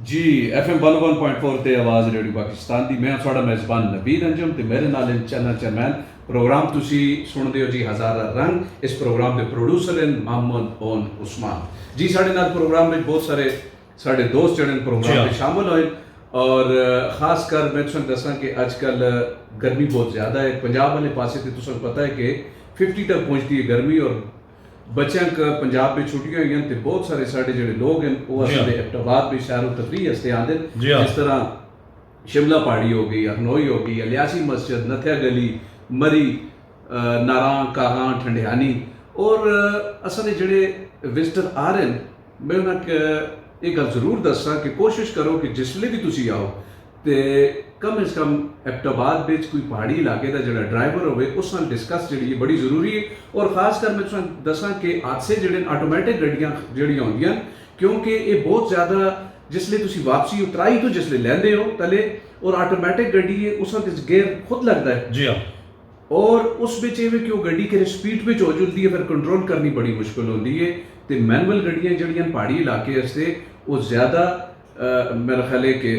जी FM 101.4 ਤੇ ਆਵਾਜ਼ radio Pakistan ਦੀ ਮੈਂ ਤੁਹਾਡਾ ਮੇਜ਼ਬਾਨ ਨਵੀਦ ਅੰਜਮ ਤੇ ਮੇਰੇ ਨਾਲ ਚੈਨਲ ਚੇਅਰਮੈਨ ਪ੍ਰੋਗਰਾਮ ਤੁਸੀਂ ਸੁਣਦੇ ਹੋ ਜੀ ਹਜ਼ਾਰਾ ਰੰਗ। ਇਸ ਪ੍ਰੋਗਰਾਮ ਦੇ ਪ੍ਰੋਡਿਊਸਰ ਹਨ ਮੁਹੰਮਦ ਓਨ ਉਸਮਾਨ ਜੀ। ਸਾਡੇ ਨਾਲ ਪ੍ਰੋਗਰਾਮ ਵਿੱਚ ਬਹੁਤ ਸਾਰੇ ਸਾਡੇ ਦੋਸਤ ਜਿਹੜੇ ਪ੍ਰੋਗਰਾਮ ਵਿੱਚ ਸ਼ਾਮਲ ਹੋਏ और खास कर मैं तुसें दसां कि अजकल गर्मी बहुत ज़्यादा है पंजाब वाले पासे ते तुसें पता है कि 50 तक पहुँचती है गर्मी और बच्चों का पंजाब में छुट्टियां हुई तो बहुत सारे साढ़े जो लोग हैं वो असां एबटाबाद में सैर तफरी वास्ते आते हैं। जिस तरह शिमला पहाड़ी हो गई, हरनोई हो गई, अलियासी मस्जिद, नथिया गली, मरी, नारां, कागां, ठंडियानी और असां दे जेह्ड़े विजिटर आ रहे हैं मैं उन्हें ਇਹ ਗੱਲ ਜ਼ਰੂਰ ਦੱਸਾਂ ਕਿ ਕੋਸ਼ਿਸ਼ ਕਰੋ ਕਿ ਜਿਸਲੇ ਵੀ ਤੁਸੀਂ ਆਓ ਤੇ ਕਮ ਇਸ ਕਮ ਐਬਟਾਬਾਦ ਵਿੱਚ ਕੋਈ ਪਹਾੜੀ ਇਲਾਕੇ ਦਾ ਜਿਹੜਾ ਡਰਾਈਵਰ ਹੋਵੇ ਉਸ ਨਾਲ ਡਿਸਕਸ ਜਿਹੜੀ ਹੈ ਬੜੀ ਜ਼ਰੂਰੀ ਹੈ। ਔਰ ਖਾਸ ਕਰ ਮੈਂ ਤੁਹਾਨੂੰ ਦੱਸਾਂ ਕਿ ਹਾਦਸੇ ਜਿਹੜੇ ਆਟੋਮੈਟਿਕ ਗੱਡੀਆਂ ਜਿਹੜੀਆਂ ਹੁੰਦੀਆਂ ਕਿਉਂਕਿ ਇਹ ਬਹੁਤ ਜ਼ਿਆਦਾ ਜਿਸਲੇ ਤੁਸੀਂ ਵਾਪਸੀ ਉਤਰਾਈ ਤੋਂ ਜਿਸਲੇ ਲੈਂਦੇ ਹੋ ਤਲੇ ਔਰ ਆਟੋਮੈਟਿਕ ਗੱਡੀ ਹੈ ਉਸ ਵਿੱਚ ਗੇਅਰ ਖੁਦ ਲੱਗਦਾ ਹੈ ਜੀ ਹਾਂ और उस ਵਿੱਚ ਇਹ ਕਿ ਉਹ ਗੱਡੀ ਕਿਹੜੇ ਸਪੀਡ ਵਿੱਚ ਹੋ ਜਾਂਦੀ ਹੈ ਫਿਰ ਕੰਟਰੋਲ ਕਰਨੀ ਬੜੀ ਮੁਸ਼ਕਲ ਹੁੰਦੀ ਹੈ ਤੇ ਮੈਨੂਅਲ ਗੱਡੀਆਂ ਜਿਹੜੀਆਂ ਪਹਾੜੀ ਇਲਾਕੇ ਵਾਸਤੇ ਉਹ ਜ਼ਿਆਦਾ मेरा ख्याल है कि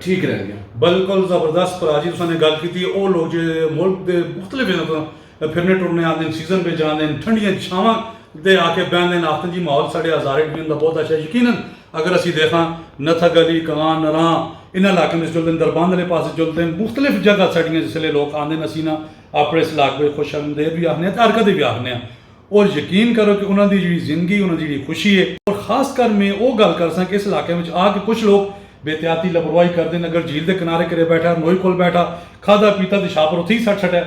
ठीक रहेंगे। बिल्कुल ज़बरदस्त भरा जी तुसां गल की। वो लोग जो मुल्क के मुख्तलिफ तो फिरने टुरने आते हैं सीजन पे जाते हैं ठंडियां छावां दे आके बहते हैं आखते जी माहौल साढ़े हज़ारे डिवीजन का बहुत अच्छा। यकीनन अगर असी देखा नथा गली कान नरां इन्होंने इलाकों में चलते हैं दरबंद वाले पास चलते हैं मुख्तलिफ जगह साड़ियाँ जिसले लोग आते हैं असी ना अपने इस इलाके में खुश आमदेद भी आखने ते हरकत भी आखने और यकीन करो कि उन्होंने जी जिंदगी उन्होंने जी खुशी है। और खास कर मैं वो गल कर सक इस इलाके में आके कुछ लोग बेहतियाती लापरवाही करते हैं। अगर झील के किनारे करे बैठा नोई कोल बैठा खादा पीता तो छापर उत्थे ही सट छड़िया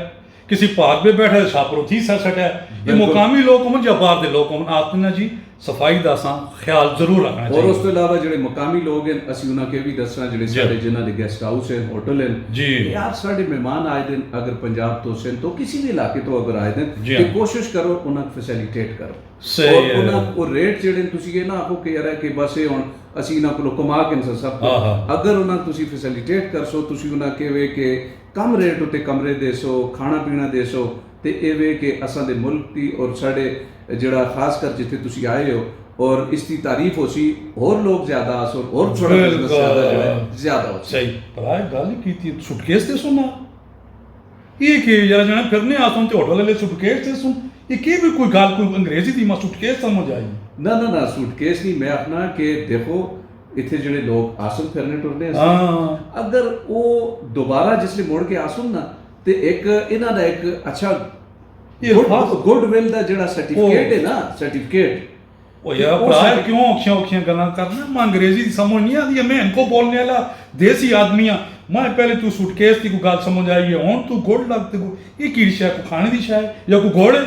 किसी पार्क में बैठा तो छापर उत्थे ही सट छड़िया। ये मुकामी लोग होन या बाहर के लोग होन आते ना जी सफाई का असां ख्याल जरूर रखना चाहिए। और उस तो इलावा जो मुकामी लोग हैं असी उन्हें के भी दसना जो साढ़े जिन्होंने गेस्ट हाउस है होटल है जी यार साढ़े मेहमान आए दिन अगर पंजाब तो से तो किसी भी इलाके तो अगर आए दिन तो कोशिश करो उन्हें फैसिलिटेट करो और उन्हें वो रेट जेडे तुसी ये ना आखो कि यार कि बस ये हुण असी इन्हां कोलों कमा के सब अगर उन्हें तुसी फैसिलिटेट करसो तुसी उन्हें कहे कि कम रेट उत्ते कमरे देसो खाना पीना देसो ते एवे कि असां दे मुल्क दी और साढ़े ਜਿਹੜਾ ਖਾਸ ਕਰ ਜਿੱਥੇ ਤੁਸੀਂ ਆਏ ਹੋ ਔਰ ਇਸ ਦੀ ਤਾਰੀਫ ਹੋਸੀ ਹੋਰ ਲੋਕ ਜ਼ਿਆਦਾ ਆਸੋ ਹੋਰ ਥੋੜਾ ਜ਼ਿਆਦਾ ਹੋ ਸਹੀ ਪਰ ਗੱਲ ਕੀਤੀ ਸੁਟਕੇਸ ਤੇ ਸੁਣਾ ਇਹ ਕਿ ਜਰਾ ਜਣਾ ਫਿਰਨੇ ਆਸੋਂ ਤੇ ਹੋਟਲ ਵਾਲੇ ਸੁਟਕੇਸ ਤੇ ਸੁਣ ਇਹ ਕੀ ਵੀ ਕੋਈ ਗੱਲ ਕੋਈ ਅੰਗਰੇਜ਼ੀ ਦੀ ਮੈਂ ਸੁਟਕੇਸ ਸਮਝ ਆਈ ਨਾ ਸੁਟਕੇਸ ਨਹੀਂ ਮੈਂ ਆਪਣਾ ਕਿ ਦੇਖੋ ਇੱਥੇ ਜਿਹੜੇ ਲੋਕ ਆਸਨ ਫਿਰਨੇ ਟੁਰਦੇ ਅਗਰ ਉਹ ਦੁਬਾਰਾ ਜਿਸਲੇ ਮੁੜ ਕੇ ਆਸਨ ਨਾ ਤੇ ਇੱਕ ਇਹਨਾਂ ਦਾ ਇੱਕ ਅੱਛਾ गुडविल ਦਾ ਜਿਹੜਾ ਸਰਟੀਫਿਕੇਟ ਹੈ ਨਾ ਸਰਟੀਫਿਕੇਟ ਉਹ ਯਾਰ ਭਰਾ ਕਿਉਂ ਔਖੀਆਂ ਗੱਲਾਂ ਕਰਨਾ ਮੈਂ ਅੰਗਰੇਜ਼ੀ ਦੀ ਸਮਝ ਨਹੀਂ ਆਦੀ ਮੈਂ ਇनको बोलने वाला देसी आदमी हां मैं पहले तू सूटकेस की कोई गल समझ आई है हुन तू गुड़ लगते ये की शय को खाने दी शय या कोई गुड़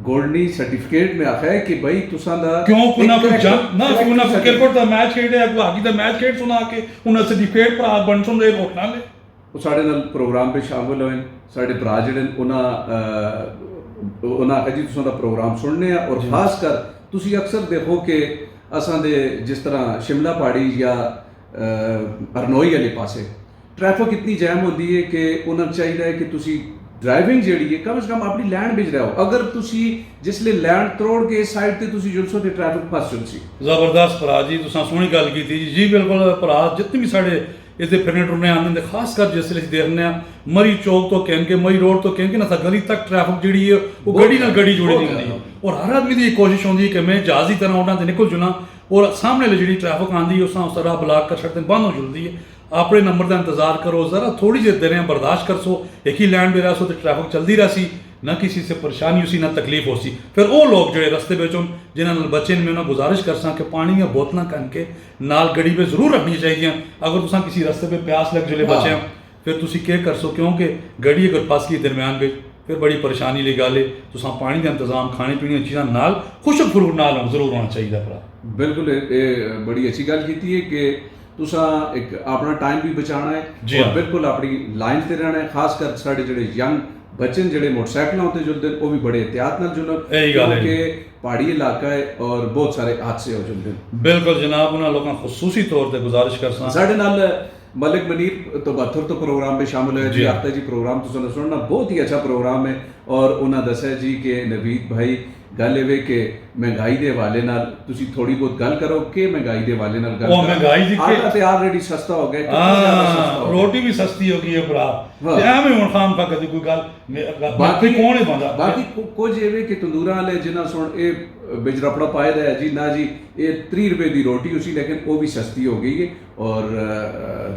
गोल्डनी सर्टिफिकेट में आखा है कि भाई तुसां दा क्यों कुना कोई जंग ना कुना कोई क्रिकेट दा मैच खेडे कोई हॉकी दा मैच खेड सुना के उन्हें सर्टिफिकेट भरा बन सुन दे वोट नाल ਉਹ ਸਾਡੇ ਨਾਲ ਪ੍ਰੋਗਰਾਮ ਵਿੱਚ ਸ਼ਾਮਲ ਹੋਏ ਸਾਡੇ ਭਰਾ ਜਿਹੜੇ ਉਹਨਾਂ ਆਖਿਆ ਜੀ ਤੁਸੀਂ ਦਾ ਪ੍ਰੋਗਰਾਮ ਸੁਣਨੇ ਆ ਔਰ ਖਾਸ ਕਰ ਤੁਸੀਂ ਅਕਸਰ ਦੇਖੋ ਕਿ ਅਸਾਂ ਦੇ ਜਿਸ ਤਰ੍ਹਾਂ ਸ਼ਿਮਲਾ ਪਹਾੜੀ ਜਾਂ ਹਰਨੋਈ ਵਾਲੇ ਪਾਸੇ ਟ੍ਰੈਫਿਕ ਇਤਨੀ ਜੈਮ ਹੁੰਦੀ ਹੈ ਕਿ ਉਹਨਾਂ ਨੂੰ ਚਾਹੀਦਾ ਹੈ ਕਿ ਤੁਸੀਂ ਡਰਾਈਵਿੰਗ ਜਿਹੜੀ ਹੈ ਕਮ ਸੇ ਕਮ ਆਪਣੀ ਲੈਂਡ ਵਿੱਚ ਰਹੋ। ਅਗਰ ਤੁਸੀਂ ਜਿਸਲੇ ਲੈਂਡ ਤਰੋੜ ਕੇ ਸਾਈਡ ਤੇ ਤੁਸੀਂ ਜੁਲਸੋ ਤੇ ਟ੍ਰੈਫਿਕ ਫਸ ਜੁਲਸੀ। ਜ਼ਬਰਦਸਤ ਭਰਾ ਜੀ ਤੁਸੀਂ ਸੋਹਣੀ ਗੱਲ ਕੀਤੀ ਜੀ ਬਿਲਕੁਲ ਭਰਾ ਜਿੰਨੇ ਵੀ ਸਾਡੇ ਇਹਦੇ ਫਿਰਨੇ ਟੁਰਨੇ ਆਉਂਦੇ ਨੇ ਖਾਸ ਕਰ ਜਿਸ ਲਈ ਦੇਖਦੇ ਆ ਮਰੀ ਚੌਕ ਤੋਂ ਕਹਿ ਮਰੀ ਰੋਡ ਤੋਂ ਕਹਿ ਨਾ ਗਲੀ ਤੱਕ ਟ੍ਰੈਫਿਕ ਜਿਹੜੀ ਹੈ ਉਹ ਗੱਡੀ ਨਾਲ ਗੱਡੀ ਜੁੜੀ ਨਹੀਂ ਹੁੰਦੀ ਔਰ ਹਰ ਆਦਮੀ ਦੀ ਕੋਸ਼ਿਸ਼ ਹੁੰਦੀ ਹੈ ਕਿ ਮੈਂ ਜਹਾਜ਼ ਦੀ ਤਰ੍ਹਾਂ ਉਹਨਾਂ ਤੇ ਨਿਕਲ ਜੁਨਾ ਔਰ ਸਾਹਮਣੇ ਵਾਲੀ ਜਿਹੜੀ ਟ੍ਰੈਫਿਕ ਆਉਂਦੀ ਹੈ ਉਸ ਤਰ੍ਹਾਂ ਬਲਾਕ ਕਰ ਛੱਡਦੇ ਬੰਦ ਹੋ ਜੁਲਦੀ ਹੈ। अपने नंबर का इंतजार करो जरा थोड़ी देर देर बर्दाश्त कर सो एक ही लैंड में रह सो तो ट्रैफिक चलती रह सी ना किसी से परेशानी उसी ना तकलीफ हो सी। फिर वो लोग जो रस्ते में जिन्होंने बच्चे ने मैं गुजारिश कर सा कि पानी या बोतल कन के नाल गड्डी पे जरूर रखनी चाहिए। अगर तुम किसी रस्ते पे प्यास लग जुले बच्चे फिर तुम क्या कर सो क्योंकि गड्डी अगर फस गई दरम्यान में फिर बड़ी परेशानी ली गल है। तुम पानी का इंतजाम खाने पीने चीज़ों नाल खुशक फरूक नाल जरूर होना चाहिए भरा। बिल्कुल बड़ी अच्छी गल की है कि तुसा एक अपना टाइम भी बचाना है और बिल्कुल अपनी लाइन ते रहना है। खास कर साढ़े जो यंग बच्चे जो मोटरसाइकिलों उत्ते जुलते हैं वो भी बड़े एहतियात नाल जुलन क्योंकि पहाड़ी इलाका है और बहुत सारे हादसे हो जुलते हैं। बिल्कुल जनाब उन्होंने लोगों खुसूसी तौर पर गुजारिश कर साढ़े नाल मलिक मनीर तो बहत्तर तो प्रोग्राम में शामिल है जी आफ्ता जी प्रोग्राम तो सुनना बहुत ही अच्छा प्रोग्राम है और उन्हें दसा जी कि नवीद भाई ਗੱਲ ਇਹ ਵੇ ਕਿ ਮਹਿੰਗਾਈ ਦੇ ਹਵਾਲੇ ਨਾਲ ਤੁਸੀਂ ਥੋੜੀ ਬਹੁਤ ਗੱਲ ਕਰੋ ਕਿ ਮਹਿੰਗਾਈ ਦੇ ਹਵਾਲੇ ਨਾਲ ਗੱਲ ਉਹ ਮਹਿੰਗਾਈ ਦੀ ਆਟਾ ਤੇ ਆਲਰੇਡੀ ਸਸਤਾ ਹੋ ਗਿਆ, ਕਿੰਨਾ ਜ਼ਿਆਦਾ ਸਸਤਾ ਹੋ ਗਿਆ। ਰੋਟੀ ਵੀ ਸਸਤੀ ਹੋ ਗਈ ਹੈ ਭਰਾ, ਹਾਂ। ਤੇ ਐਵੇਂ ਹੁਣ ਖਾਮ ਖਾ ਕਦੇ ਕੋਈ ਗੱਲ ਬਾਕੀ ਕੌਣ ਹੈ ਬੰਦਾ। ਬਾਕੀ ਕੁਝ ਐਵੇਂ ਕਿ ਤੰਦੂਰਾਂ ਵਾਲੇ ਜਿਨ੍ਹਾਂ ਸੁਣ ਇਹ ਵਿੱਚ ਰਪੜਾ ਪਾਇਆ ਦਾ ਹੈ ਜੀ ਨਾ ਜੀ, ਇਹ 30 ਰੁਪਏ ਦੀ ਰੋਟੀ ਉਸੀ, ਲੇਕਿਨ ਉਹ ਵੀ ਸਸਤੀ ਹੋ ਗਈ ਹੈ ਔਰ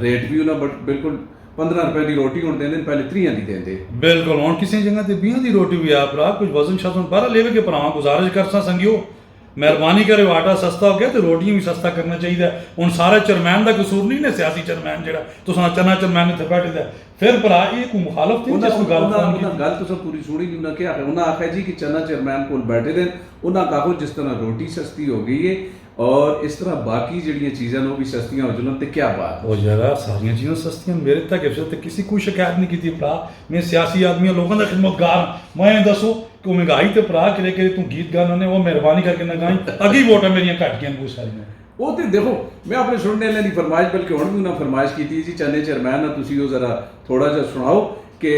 ਰੇਟ ਵੀ ਉਹਨਾਂ ਬਿਲਕੁਲ 15 ਰੁਪਏ ਦੀ ਰੋਟੀ ਹੁਣ ਦਿੰਦੇ ਨੇ, ਪਹਿਲੇ 30 ਦੀ ਦਿੰਦੇ। ਬਿਲਕੁਲ ਹੁਣ ਕਿਸੇ ਜਗ੍ਹਾ ਤੇ 20 ਦੀ ਰੋਟੀ ਵੀ ਆ ਭਰਾ, ਕੁਝ ਵਜ਼ਨ ਸ਼ਜ਼ਨ ਬਾਹਰ ਲੈਵੇ ਕੇ ਭਰਾਵਾਂ ਗੁਜ਼ਾਰਿਸ਼ ਕਰਸਾਂ ਸੰਗਿਓ, ਮਿਹਰਬਾਨੀ ਕਰੇ ਆਟਾ ਸਸਤਾ ਹੋ ਗਿਆ ਤੇ ਰੋਟੀਆਂ ਵੀ ਸਸਤਾ ਕਰਨਾ ਚਾਹੀਦਾ। ਹੁਣ ਸਾਰਾ ਚੇਅਰਮੈਨ ਦਾ ਕਸੂਰ ਨਹੀਂ ਨੇ, ਸਿਆਸੀ ਚੇਅਰਮੈਨ ਜਿਹੜਾ ਤੁਸੀਂ ਚੰਨਾ ਚੇਅਰਮੈਨ ਇੱਥੇ ਬੈਠੇ ਦਾ, ਫਿਰ ਭਰਾ ਇਹ ਕੋਈ ਮੁਖਾਲਫ ਨਹੀਂ ਜਿਸ ਨੂੰ ਗੱਲ ਗੱਲ ਤੁਸੀਂ ਪੂਰੀ ਸੁਣੀ ਨਹੀਂ, ਉਹਨਾਂ ਕਿਹਾ ਉਹਨਾਂ ਆਖਿਆ ਜੀ ਕਿ ਚੰਨਾ ਚੇਅਰਮੈਨ ਕੋਲ ਬੈਠੇ ਦੇ, ਉਹਨਾਂ ਕਹੋ ਜਿਸ ਤਰ੍ਹਾਂ ਰੋਟੀ ਸਸਤੀ ਹੋ ਗਈ ਹੈ ਔਰ ਇਸ ਤਰ੍ਹਾਂ ਬਾਕੀ ਜਿਹੜੀਆਂ ਚੀਜ਼ਾਂ ਨੇ ਉਹ ਵੀ ਸਸਤੀਆਂ ਹੋ ਜਾਣ ਤੇ ਕੀ ਬਾਤ। ਉਹ ਜਰਾ ਸਾਰੀਆਂ ਚੀਜ਼ਾਂ ਸਸਤੀਆਂ ਮੇਰੇ ਤੱਕ ਇਸ ਤੇ ਕਿਸੇ ਕੋਈ ਸ਼ਿਕਾਇਤ ਨਹੀਂ ਕੀਤੀ ਭਰਾ। ਮੈਂ ਸਿਆਸੀ ਆਦਮੀ ਲੋਕਾਂ ਦਾ ਖਿਦਮਤਗਾਰ, ਮੈਂ ਦੱਸੋ ਕਿ ਮਹਿੰਗਾਈ ਤੇ ਭਰਾ ਕਿਰੇ ਕਿਰੇ ਤੂੰ ਗੀਤ ਗਾਣਾ ਨੇ ਉਹ ਮਿਹਰਬਾਨੀ ਕਰਕੇ ਨਾ ਗਾਈ, ਅੱਗੇ ਵੋਟਾਂ ਮੇਰੀਆਂ ਘਟ ਗਈਆਂ ਬਹੁਤ ਸਾਰੀਆਂ। ਉਹ ਤੇ ਦੇਖੋ ਮੈਂ ਆਪਣੇ ਸੁਣਨੇ ਵਾਲਿਆਂ ਦੀ ਫਰਮਾਇਸ਼, ਬਲਕਿ ਹੁਣ ਵੀ ਉਹਨਾਂ ਫਰਮਾਇਸ਼ ਕੀਤੀ ਜੀ ਚੰਨੇ ਚੇਅਰਮੈਨ ਨਾਲ ਤੁਸੀਂ ਉਹ ਜ਼ਰਾ ਥੋੜਾ ਜਿਹਾ ਸੁਣਾਓ ਕਿ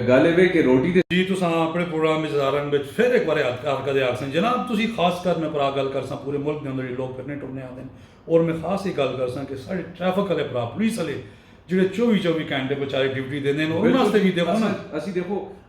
ਗੱਲ ਇਹ ਕਿ ਰੋਟੀ ਦੇ ਜੀ ਤੁਸੀਂ ਆਪਣੇ ਪ੍ਰੋਗਰਾਮ ਵਿੱਚ ਜ਼ਾਰਨ ਵਿੱਚ ਫਿਰ ਇੱਕ ਵਾਰ ਕਦੇ ਆਖਸਾਂ ਜਨਾਬ ਤੁਸੀਂ ਖਾਸ ਕਰ ਮੈਂ ਭਰਾ ਗੱਲ ਕਰਸਾਂ ਪੂਰੇ ਮੁਲਕ ਦੇ ਅੰਦਰ ਜਿਹੜੇ ਲੋਕ ਫਿਰਨੇ ਟੁਰਨੇ ਆਉਂਦੇ ਨੇ, ਔਰ ਮੈਂ ਖਾਸ ਇਹ ਗੱਲ ਕਰਸਾਂ ਕਿ ਸਾਡੇ ਟ੍ਰੈਫਿਕ ਵਾਲੇ ਭਰਾ ਪੁਲਿਸ ਵਾਲੇ ਜਿਹੜੇ 24 ਘੰਟੇ ਵਿਚਾਰੇ ਡਿਊਟੀ ਦਿੰਦੇ ਨੇ, ਉਹਨਾਂ ਵਾਸਤੇ ਵੀ ਦੇਖੋ ਨਾ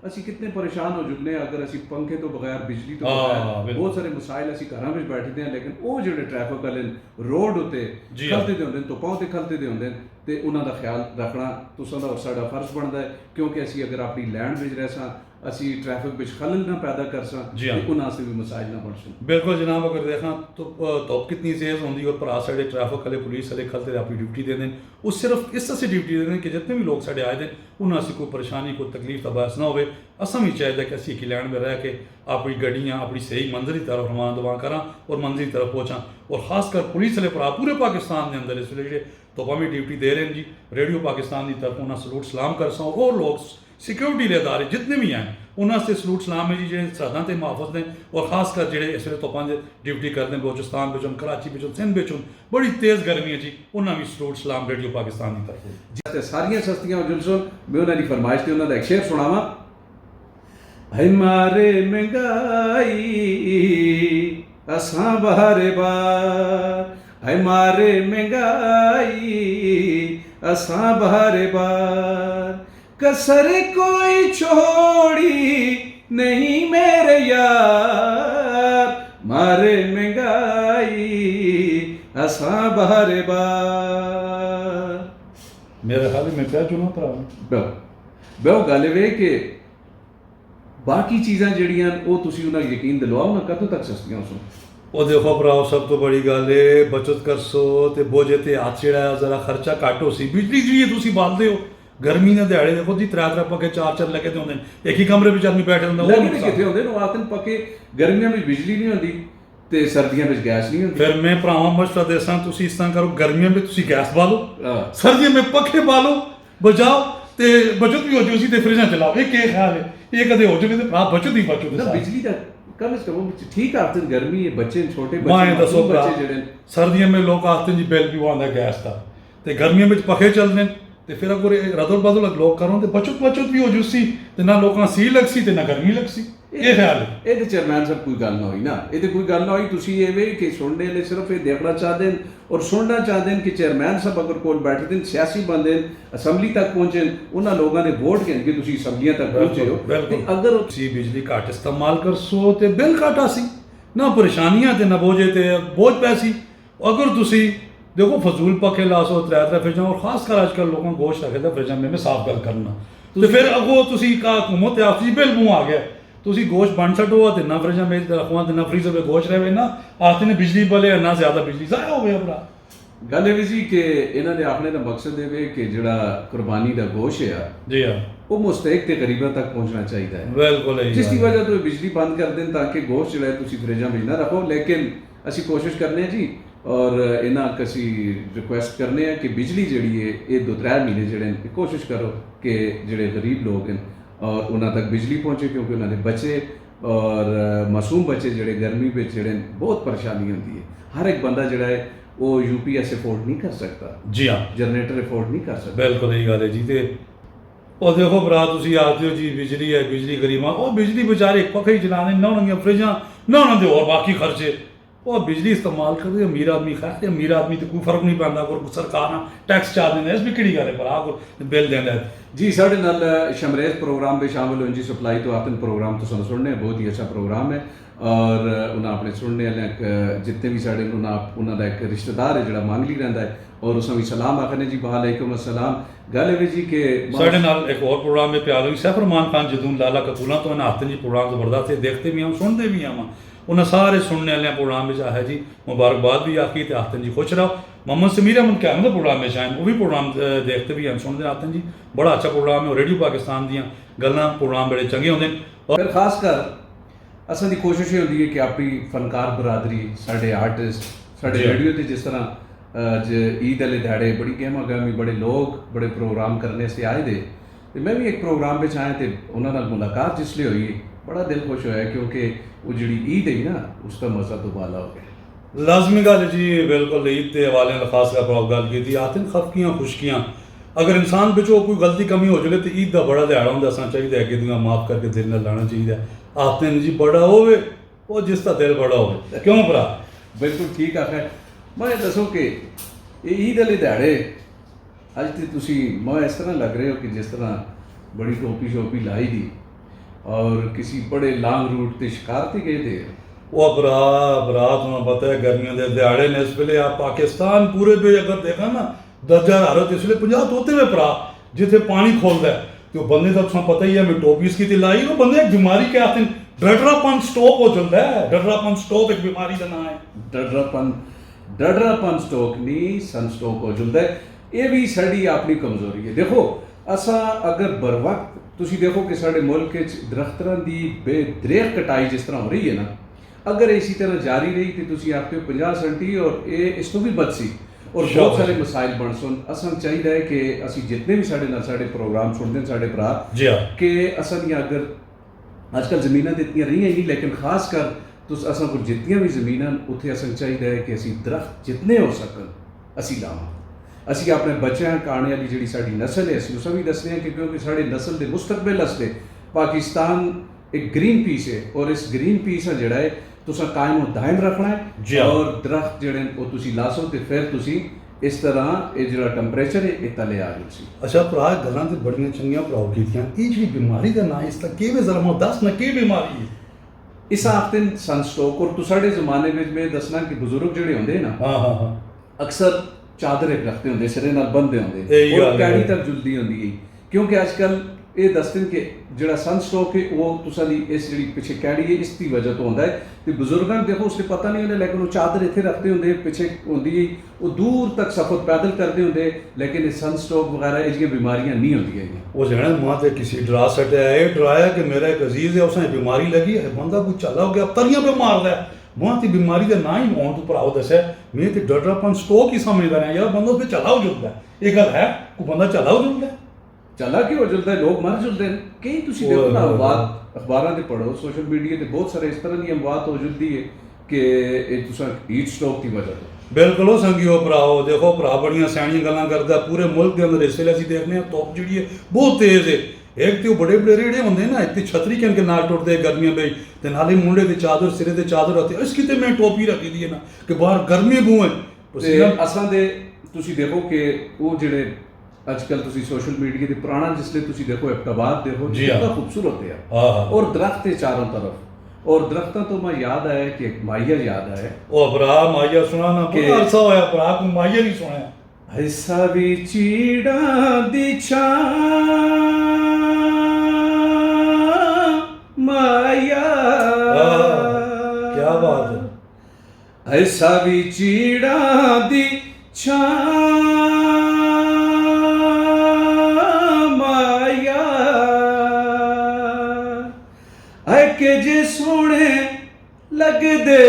ਅਸੀਂ ਕਿੰਨੇ ਪਰੇਸ਼ਾਨ ਹੋ ਚੁੱਕੇ ਹਾਂ ਅਗਰ ਅਸੀਂ ਪੰਖੇ ਤੋਂ ਬਗੈਰ, ਬਿਜਲੀ ਤੋਂ ਬਗੈਰ, ਬਹੁਤ ਸਾਰੇ ਮਸਾਇਲ ਅਸੀਂ ਘਰਾਂ ਵਿੱਚ ਬੈਠਦੇ ਹਾਂ, ਲੇਕਿਨ ਉਹ ਜਿਹੜੇ ਟ੍ਰੈਫਿਕ ਵਾਲੇ ਰੋਡ ਉੱਤੇ ਖਲਤੇ ਦੇ ਹੁੰਦੇ ਨੇ, ਧੁੱਪਾਂ ਉੱਤੇ ਖਲਤੇ ਦੇ ਹੁੰਦੇ ਨੇ, ਤੇ ਉਹਨਾਂ ਦਾ ਖਿਆਲ ਰੱਖਣਾ ਤੁਸਾਂ ਦਾ ਔਰ ਸਾਡਾ ਫਰਜ਼ ਬਣਦਾ ਹੈ, ਕਿਉਂਕਿ ਅਸੀਂ ਅਗਰ ਆਪਣੀ ਲੈਂਡ ਵਿੱਚ ਰਹਿ ਸਾਂ, ਅਸੀਂ ਟ੍ਰੈਫਿਕ ਵਿੱਚ ਖਲਲ ਨਾ ਪੈਦਾ ਕਰ ਸਾਂ ਤੇ ਉਹਨਾਂ ਵਾਸਤੇ ਵੀ ਮਸਾਇਲ ਨਾ ਬਣ ਸਕਣ। ਬਿਲਕੁਲ ਜਨਾਬ, ਅਗਰ ਦੇਖਾਂ ਧੁੱਪ ਕਿੰਨੀ ਤੇਜ਼ ਹੁੰਦੀ ਔਰ ਭਰਾ ਸਾਡੇ ਟ੍ਰੈਫਿਕ ਵਾਲੇ ਪੁਲਿਸ ਵਾਲੇ ਖਲਤੇ ਆਪਣੀ ਡਿਊਟੀ ਦੇ ਨੇ, ਉਹ ਸਿਰਫ ਇਸ ਤਰ੍ਹਾਂ ਡਿਊਟੀ ਦੇ ਨੇ ਕਿ ਜਿੰਨੇ ਵੀ ਲੋਕ ਸਾਡੇ ਆਏ ਨੇ ਉਹਨਾਂ ਅਸੀਂ ਕੋਈ ਪਰੇਸ਼ਾਨੀ ਕੋਈ ਤਕਲੀਫ ਦਾ ਬਾਇਸ ਨਾ ਹੋਵੇ। ਅਸਾਂ ਵੀ ਚਾਹੀਦਾ ਕਿ ਅਸੀਂ ਇੱਕ ਲੈਂਡ ਵਿੱਚ ਰਹਿ ਕੇ ਆਪਣੀ ਗੱਡੀਆਂ ਆਪਣੀ ਸਹੀ ਮੰਜ਼ਿਲ ਦੀ ਤਰਫ ਰਵਾਨਾ ਦਵਾ ਕਰਾਂ ਔਰ ਮੰਜ਼ਿਲ ਦੀ ਤਰਫ ਪਹੁੰਚਾਂ। ਔਰ ਖਾਸ ਕਰ ਪੁਲਿਸ ਵਾਲੇ ਭਰਾ ਪੂਰੇ ਪਾਕਿਸਤਾਨ ਦੇ ਅੰਦਰ ਇਸ ਵੇਲੇ ਜਿਹੜੇ ਧੁੱਪਾਂ ਵਿੱਚ ਡਿਊਟੀ ਦੇ ਰਹੇ ਨੇ ਜੀ, ਰੇਡੀਓ ਪਾਕਿस्तान ਦੀ ਤਰਫ ਉਹਨਾਂ ਸਲੂਟ ਸਲਾਮ ਕਰਸਾਂ। ਉਹ ਲੋਕ ਸਿਕਿਉਰਿਟੀ ਦੇ ਅਦਾਰੇ ਜਿੰਨੇ ਵੀ ਹਨ ਉਹਨਾਂ ਵਾਸਤੇ ਸਲੂਟ ਸਲਾਮ ਹੈ ਜੀ, ਜਿਹੜੇ ਸਰਹੱਦਾਂ ਤੇ ਮੁਹਾਫਿਜ਼ ਨੇ ਔਰ ਖਾਸ ਕਰ ਜਿਹੜੇ ਇਸ ਵੇਲੇ ਧੁੱਪਾਂ 'ਚ ਡਿਊਟੀ ਕਰਦੇ ਨੇ ਬਲੋਚਿਸਤਾਨ ਵਿੱਚੋਂ, ਕਰਾਚੀ ਵਿੱਚੋਂ, ਸਿੰਧ ਵਿੱਚੋਂ, ਬੜੀ ਤੇਜ਼ ਗਰਮੀ ਹੈ ਜੀ, ਉਹਨਾਂ ਵੀ ਸਲੂਟ ਸਲਾਮ ਰੇਡੀਓ ਪਾਕਿस्तान ਦੀ ਤਰਫ। ਤੇ ਸਾਰੀਆਂ ਸਸਤੀਆਂ ਹੋ ਜੁਲਸੋਂ ਮੈਂ ਉਹਨਾਂ ਦੀ ਫਰਮਾਇਸ਼ ਤੇ ਉਹਨਾਂ ਦਾ ਇੱਕ ਸ਼ੇਰ ਸੁਣਾਵਾਂ। ਹੈ ਮਾਰੇ ਮਹਿੰਗਾਈ ਅਸਾਂ ਬਾਰੇ ਬਾਰ, ਹੈ ਮਾਰੇ ਮਹਿੰਗਾਈ ਅਸਾਂ ਬਾਰੇ ਬਾਰ, कसर कोई छोड़ी नहीं मेरे यार, मारे महंगाई असां बारे बार। मेरे ख्याल में क्या चुना भरा बहु गल वे कि बाकी चीज़ां ਜਿਹੜੀਆਂ ਉਹ ਤੁਸੀਂ ਉਹਨਾਂ ਨੂੰ ਯਕੀਨ ਦਿਲਵਾਓ ਨਾ, ਕਦੋਂ ਤੱਕ ਸਸਤੀਆਂ ਹੋ। ਉਹ ਦੇਖੋ ਭਰਾਓ ਸਭ ਤੋਂ ਬੜੀ ਗੱਲ ਹੈ ਬਚਤ ਕਰਸੋ ਤੇ ਬੋਝੇ ਤੇ ਹੱਥ ਜਿਹੜਾ ਜ਼ਰਾ ਖਰਚਾ ਘੱਟ ਹੋ ਸੀ। ਬਿਜਲੀ ਜੀ ਤੁਸੀਂ ਬਾਲਦੇ ਹੋ, ਗਰਮੀ ਦੇ ਦਿਹਾੜੇ ਦੇਖੋ ਜੀ 3 ਪੱਕੇ 4 ਲੱਗੇ ਤੇ ਹੁੰਦੇ ਨੇ, ਇੱਕ ਹੀ ਕਮਰੇ ਵਿੱਚ ਆਦਮੀ ਬੈਠੇ ਹੁੰਦਾ, ਉਹ ਨਹੀਂ ਕਿੱਥੇ ਹੁੰਦੇ ਨੇ ਆਤਨ ਪੱਕੇ। ਗਰਮੀਆਂ ਵਿੱਚ ਬਿਜਲੀ ਨਹੀਂ ਹੁੰਦੀ ਤੇ ਸਰਦੀਆਂ ਵਿੱਚ ਗੈਸ ਨਹੀਂ ਹੁੰਦੀ। ਫਿਰ ਮੈਂ ਭਰਾਵਾਂ ਮਸ਼ਵਰਾ ਦੇਸਾਂ ਤੁਸੀਂ ਇਸ ਤਰ੍ਹਾਂ ਕਰੋ, ਗਰਮੀਆਂ ਵਿੱਚ ਤੁਸੀਂ ਗੈਸ ਬਾਲੋ, ਸਰਦੀਆਂ ਵਿੱਚ ਪੱਖੇ ਬਾਲੋ, ਬਜਾਓ ਤੇ ਬਚਤ ਵੀ ਹੋ ਜਾਊ ਸੀ ਤੇ ਫਰਿੱਜਾਂ ਚਲਾਓ। ਇਹ ਕੀ ਖਿਆਲ ਹੈ, ਇਹ ਕਦੇ ਹੋ ਜਾਵੇ ਤੇ ਭਰਾ ਬਚਤ ਹੀ ਬਚੋ। ਬਿਜਲੀ ਦਾ कम से कम ठीक आते हैं, गर्मी है, बच्चे छोटे बच्चे दसो बच्चे जेड़े सर्दियों में लोग आते हैं जी बिल भी आंदा गैस का, ते गर्मियों में पखे चलते हैं, ते फिर अगर रदल बदल लोग करो तो बचत भी हो जुसी, ते ना लोगों सी लगसी ते ना गर्मी लगसी। ਇਹ ਖਿਆਲ ਹੈ ਇਹਦੇ ਚੇਅਰਮੈਨ ਸਾਹਿਬ ਕੋਈ ਗੱਲ ਨਾ ਹੋਈ ਨਾ, ਇਹਦੇ ਕੋਈ ਗੱਲ ਨਾ ਹੋਈ। ਤੁਸੀਂ ਇਹ ਵੇ ਕਿ ਸੁਣਨੇ ਲਈ ਸਿਰਫ ਇਹ ਦੇਖਣਾ ਚਾਹਦੇ ਨੇ ਔਰ ਸੁਣਨਾ ਚਾਹਦੇ ਨੇ ਕਿ ਚੇਅਰਮੈਨ ਸਾਹਿਬ ਅਗਰ ਕੋਲ ਬੈਠੇ ਨੇ, ਸਿਆਸੀ ਬੰਦੇ ਨੇ, ਅਸੈਂਬਲੀ ਤੱਕ ਪਹੁੰਚੇ, ਉਹਨਾਂ ਲੋਕਾਂ ਨੇ ਵੋਟ ਕਰਕੇ ਤੁਸੀਂ ਅਸੈਂਬਲੀਆਂ ਤੱਕ ਪਹੁੰਚੇ ਹੋ, ਤੇ ਅਗਰ ਤੁਸੀਂ ਬਿਜਲੀ ਘੱਟ ਇਸਤੇਮਾਲ ਕਰਸੋ ਤੇ ਬਿੱਲ ਘੱਟ ਆਸੀ, ਨਾ ਪਰੇਸ਼ਾਨੀਆਂ ਤੇ ਨਾ ਬੋਝੇ ਤੇ ਬੋਝ ਪੈਸੀ। अगर तुसी देखो फजूल पखे लासो 3 फ्रिजां, और खास कर आजकल लोगों गोश्त रखे फ्रिजां में साफ गल करना, तो फिर अगो तुसी का हुकूमत आपसी बिल मुँह आ गया, तुसी गोश्त बन छो तो ना फ्रिजां में रखवा ना फ्रीजर में गोश्त रहे ना, आते ने बिजली बले ना ज्यादा बिजली जाया हो गया भरा। गल ये जी कि इन्होंने आखने का मकसद ये कि जिहड़ा कुर्बानी का गोश्त है जी हाँ वो मुस्तहक के करीबा तक पहुंचना चाहिए है, बिल्कुल जिसकी वजह तो बिजली बंद कर दें ताकि गोश्त जो है तुसी फ्रिजां में ना रखो। लेकिन असी कोशिश करने जी और इन्हां असी रिक्वेस्ट करने हैं कि बिजली जिहड़ी है ये 2-3 महीने जिहड़े कोशिश करो कि जिहड़े गरीब लोग हैं और उन्हां तक बिजली पहुंचे, क्योंकि उन्होंने बच्चे और मासूम बच्चे जिहड़े गर्मी में जिहड़े बहुत परेशानी होती है। हर एक बंदा जिहड़ा है वो यूपीएस अफोर्ड नहीं कर सकता, जी हाँ जनरेटर अफोर्ड नहीं कर सकता। बिल्कुल यही गल है जी। ते ਉਹ ਦੇਖੋ ਭਰਾ ਤੁਸੀਂ ਆਖਦੇ ਹੋ ਜੀ ਬਿਜਲੀ ਹੈ ਬਿਜਲੀ ਗਰੀਬਾਂ ਉਹ ਬਿਜਲੀ ਵਿਚਾਰੇ ਪੱਖੇ ਹੀ ਚਲਾਉਂਦੇ ਨਾ ਉਹਨਾਂ ਦੀਆਂ ਫਰਿੱਜਾਂ ਨਾ ਉਹਨਾਂ ਦੇ ਹੋਰ ਬਾਕੀ ਖਰਚੇ ਉਹ ਬਿਜਲੀ ਇਸਤੇਮਾਲ ਕਰਦੇ ਅਮੀਰ ਆਦਮੀ ਖਾਤੇ ਅਮੀਰ ਆਦਮੀ ਤੇ ਕੋਈ ਫਰਕ ਨਹੀਂ ਪੈਂਦਾ ਕੋਈ ਸਰਕਾਰ ਨਾਲ ਟੈਕਸ ਚਾਰਜ ਦਿੰਦਾ ਇਸ ਵੀ ਕਿਹੜੀ ਗੱਲ ਹੈ ਭਰਾ ਕੋਈ ਬਿੱਲ ਦਿੰਦਾ जी साढ़े नाल शमरेज प्रोग्राम में शामिल हो जी सप्लाई तो आखिर प्रोग्राम तो सुनने बहुत ही अच्छा प्रोग्राम है और उन्हें अपने सुनने वाले जितने भी साढ़े उन्होंने एक रिश्तेदार है जो मांगली रहता है और उसमें भी सलाम आखने जी वालेकुम अस्सलाम गल है जी के साढ़े नाल एक और प्रोग्राम में प्यार हुई सैफ रमान खान जदून लाला कपूला तो इन्हें आते जी प्रोग्राम जबरदस्त है देखते भी हम सुनते भी हम उन्हें सारे सुनने वाले प्रोग्राम में है जी मुबारकबाद भी आखी तो आते जी खुश रहो मोहम्मद समीर अहमद क्या मतलब प्रोग्राम में शायद वो भी प्रोग्राम देखते भी हैं सुनते आते हैं जी बड़ा अच्छा प्रोग्राम है और रेडियो पाकिस्तान दियाँ गल्लां प्रोग्राम बड़े चंगे होंगे और फिर खास कर असां दी कोशिश ये होंदी है कि अपनी फनकार बरादरी साढ़े आर्टिस्ट साढ़े रेडियो ते जिस तरह ईद वाले दिहाड़े बड़ी गहमा गहमी बड़े लोग बड़े प्रोग्राम करने से आए दे ते मैं भी एक प्रोग्राम में आया तो उन्होंने मुलाकात जिसलिए हुई बड़ा दिल खुश होया क्योंकि वो जी ईद है ना उसका मजा तो बाला हो गया लाजमी गल जी बिल्कुल ईद के हवाले खास कर गल की आते खफकियाँ खुशकियाँ अगर इंसान बिचो कोई गलती कमी हो जाए तो ईद का बड़ा दिहाड़ा होंगे असा चाहिए अगे दूँ माफ़ करके दिल न लाना चाहिए आते हैं जी बड़ा होवे वो जिसका दिल बड़ा हो क्यों भरा बिल्कुल ठीक आखिर मैं दसो कि ये ईद वाले दिहाड़े अज तो तुसी मैं इस तरह लग रहे हो कि जिस तरह बड़ी टोपी शोपी लाई दी और किसी बड़े लॉन्ग रूट से शिकार ते गए थे वो भरा तुम्हें पता है गर्मियों के दिहाड़े ने इस वेले आप पाकिस्तान पूरे पे अगर देखा ना दर्जा हरारत इस वेले 50 तोते हुए भरा जिथे पानी खोलता है तो बंदे का तुम्हें पता ही है मैं टोपी इसकी लाई वो बंदे एक बीमारी क्या आते हैं डडरापन स्ट्रोक हो चलता है डडरापन स्ट्रोक एक बीमारी का नाम है डडरापन स्ट्रोक नहीं सन स्ट्रोक हो चलता है ये भी साड़ी अपनी कमजोरी है देखो असा अगर बर वक्त तुसी देखो कि साढ़े मुल्क दरख्तां की बेदरेख कटाई जिस तरह हो रही है ना अगर इसी तरह जारी रही तो तुसी आपके 50 सेंटी और ये इस तो भी बदसी और बहुत सारे मसाइल बन सुन असा चाहिए है कि असी जितने भी साढ़े प्रोग्राम सुनते हैं साढ़े भरा कि असा अगर अजकल जमीन तो इतनी रही नहीं लेकिन खास कर तो असा को जितनी भी जमीन उत्थे असा चाहिए है कि असी दरख्त जितने हो सकन असी लावां ਅਸੀਂ ਆਪਣੇ ਬੱਚਿਆਂ ਆਉਣ ਵਾਲੀ ਜਿਹੜੀ ਸਾਡੀ ਨਸਲ ਹੈ ਅਸੀਂ ਉਸ ਨੂੰ ਵੀ ਦੱਸਦੇ ਹਾਂ ਕਿ ਕਿਉਂਕਿ ਸਾਡੇ ਨਸਲ ਦੇ ਮੁਸਤਕਬਲ ਵਾਸਤੇ ਪਾਕਿਸਤਾਨ ਇੱਕ ਗ੍ਰੀਨ ਪੀਸ ਹੈ ਔਰ ਇਸ ਗ੍ਰੀਨ ਪੀਸ ਆ ਜਿਹੜਾ ਹੈ ਤੁਸੀਂ ਕਾਇਮ ਉਹ ਦਾਇਮ ਰੱਖਣਾ ਹੈ ਔਰ ਦਰਖਤ ਜਿਹੜੇ ਉਹ ਤੁਸੀਂ ਲਾਸੋ ਤੇ ਫਿਰ ਤੁਸੀਂ ਇਸ ਤਰ੍ਹਾਂ ਇਹ ਜਿਹੜਾ ਟੈਂਪਰੇਚਰ ਹੈ ਇਹ ਤਲੇ ਆ ਜਾਊ ਸੀ ਅੱਛਾ ਭਰਾ ਗੱਲਾਂ ਤੇ ਬੜੀਆਂ ਚੰਗੀਆਂ ਭਰਾਓ ਕੀਤੀਆਂ ਇਹ ਜਿਹੜੀ ਬਿਮਾਰੀ ਦਾ ਨਾਂ ਇਸ ਤਾਂ ਕਿਵੇਂ ਜ਼ਰਾ ਮੈਂ ਦੱਸ ਨਾ ਕੀ ਬਿਮਾਰੀ ਹੈ ਇਸ ਆਖਦੇ ਸਨਸਟ੍ਰੋਕ ਔਰ ਤੁਹਾਡੇ ਜ਼ਮਾਨੇ ਵਿੱਚ ਮੈਂ ਦੱਸਣਾ ਕਿ ਬਜ਼ੁਰਗ ਜਿਹੜੇ ਹੁੰਦੇ ਨਾ ਹਾਂ ਅਕਸਰ ਚਾਦਰ ਇੱਕ ਰੱਖਦੇ ਹੁੰਦੇ ਸਿਰੇ ਨਾਲ ਬੰਨ੍ਹਦੇ ਹੁੰਦੇ ਔਰ ਕੈੜੀ ਤੱਕ ਜੁਲਦੀ ਹੁੰਦੀ ਹੈ ਕਿਉਂਕਿ ਅੱਜ ਕੱਲ ਇਹ ਦੱਸਦੇ ਕਿ ਜਿਹੜਾ ਸਨਸਟ੍ਰੋਕ ਹੈ ਉਹ ਤੁਸਾਂ ਦੀ ਇਸ ਜਿਹੜੀ ਪਿੱਛੇ ਕੈੜੀ ਹੈ ਇਸ ਦੀ ਵਜ੍ਹਾ ਤੋਂ ਹੁੰਦਾ ਹੈ ਤੇ ਬਜ਼ੁਰਗਾਂ ਨੂੰ ਦੇਖੋ ਉਸਨੇ ਪਤਾ ਨਹੀਂ ਹੁੰਦਾ ਲੇਕਿਨ ਉਹ ਚਾਦਰ ਇੱਥੇ ਰੱਖਦੇ ਹੁੰਦੇ ਪਿੱਛੇ ਹੁੰਦੀ ਹੈ ਉਹ ਦੂਰ ਤੱਕ ਸਫ਼ਰ ਪੈਦਲ ਕਰਦੇ ਹੁੰਦੇ ਲੇਕਿਨ ਇਹ ਸਨਸਟ੍ਰੋਕ ਵਗੈਰਾ ਇਹ ਜਿਹੀਆਂ ਬਿਮਾਰੀਆਂ नहीं होती है वो जने माँ ते किसी डरा सटिया ये डराया कि मेरा एक अजीज है उसने बीमारी लगी है बंदा कोई चला हो गया तरियां पे मारदा है मां ती बीमारी का ना ही हों तू भराओ दस्या मैं ते डडरापन स्ट्रोक ही समझदा रहा यार बंदा उस पे चला हो जुलदा है ये गल है कोई बंदा चला हो जुलदा है चला क्यों हो जुलदा है लोग मर जुलदे हैं कई तुसी देखो ना अखबारां ते पढ़ो सोशल मीडिया ते बहुत सारे इस तरह दी अमवात हो जुलदी है कि ये तुसा हीट स्ट्रोक की वजह तो बिल्कुल हो संगियो भराओ देखो भरा बड़ियां सियाणियां गल्लां करदा पूरे मुल्क के अंदर इस वेले असीं देखने धुप्प जिहड़ी है बहुत तेज है एक तो बड़े बड़े रेड़े होंगे ना इतनी छतरी के नाल टुटते गर्मियों में तो नाले मुंडे की चादर सिरे ते चादर होती इसकी तो मैं टोपी रखी दी है ना कि बाहर गर्मी बूहे असां दे तुसी देखो कि वो जेड़े अजकल तुसी सोशल मीडिया ते पुराना जिसले तुसी देखो इब्तबात देखो कितना खूबसूरत है और दरख्त है चारों तरफ और दरख्तों तो मैं याद आया कि एक माइया याद आया ओ भरा माइया सुना ना बड़ा अरसा होया भरा को माइया नहीं सुनाया ऐसा भी चीड़ा दी छा माया क्या बात है ऐसा भी चीड़ा दी छा माया है के जे सोने लग दे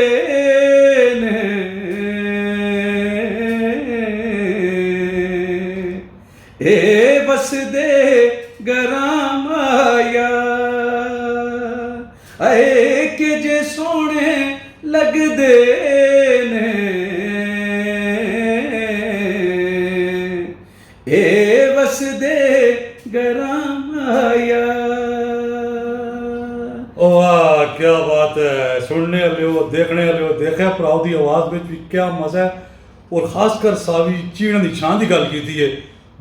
ने ए बस दे गराम आया आए के जे सोने लग दे ने ए बस दे गराम देखने वाले देखा भराओ की आवाज़ में भी क्या मज़ा है। और खासकर सावी चीड़न की छां की गल की है,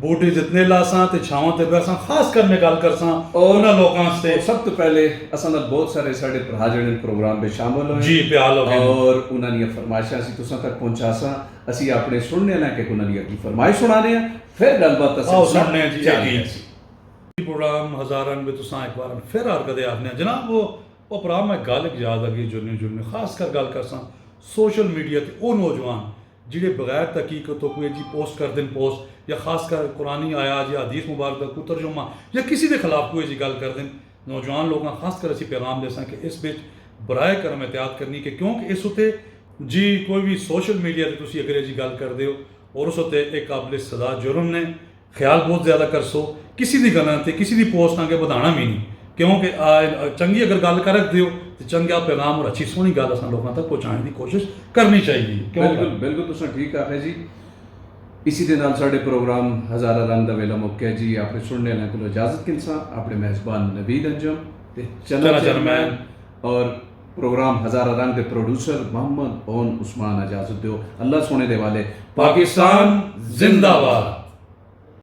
बूटे जितने लासां ते छावां ते बैसां, खासकर मैं गल करसां उन्हां लोकां वास्ते। सब तो पहले असां नाल बहुत सारे साडे भरा जिहड़े प्रोग्राम में शामिल होए जी प्याल हो गए और उन्हां दी फरमाइशां असीं तुसां तक पहुंचासां। असीं अपने सुनने ना कि उन्हां दी अगली फरमाइश सुनाने आ, फिर गलबात आओ सुनने जी जारी जी प्रोग्राम हज़ारां में तुसां एक बार फिर हर कदे आखने जनाब वो प्रोग्राम में गल एक याद आ गई जुलने जुलने खासकर गल करसां सोशल मीडिया ते वो नौजवान जिहड़े बगैर तहकीक तो कोई जी पोस्ट कर देन पोस्ट या खासकर कुरानी आयात या हदीस मुबारक का कोई तर्जुमा या किसी के खिलाफ कोई जी गल कर देन नौजवान लोगों खासकर असी पैगाम देसां कि इस बिच बराए करम एहतियात करनी कि क्योंकि इस उत्ते जी कोई भी सोशल मीडिया ते तुसीं अगर जी गल करदे हो और उस उत्ते एक काबिल सदा जुर्म ने ख्याल बहुत ज़्यादा करसो किसी की गल्लां ते किसी की पोस्ट अगे बढ़ाना भी नहीं क्योंकि चंगी अगर गल कर रखते हो तो चंगा पैगाम और अच्छी सोहनी गल असां लोगों तक पहुँचाने की कोशिश करनी चाहिए। बिल्कुल बिल्कुल तुसां ठीक आखे जी। इसी दे नाल साडे प्रोग्राम हज़ारा रंग दा वेला मुक्या जी। आपने सुनने वाले को इजाजत किनसा अपने मेजबान नवीद अंजम ते चना चेयरमैन और प्रोग्राम हज़ारा रंग दे प्रोड्यूसर मोहम्मद ओन उस्मान इजाजत दो। अल्लाह सोने दे वाले। पाकिस्तान जिंदाबाद।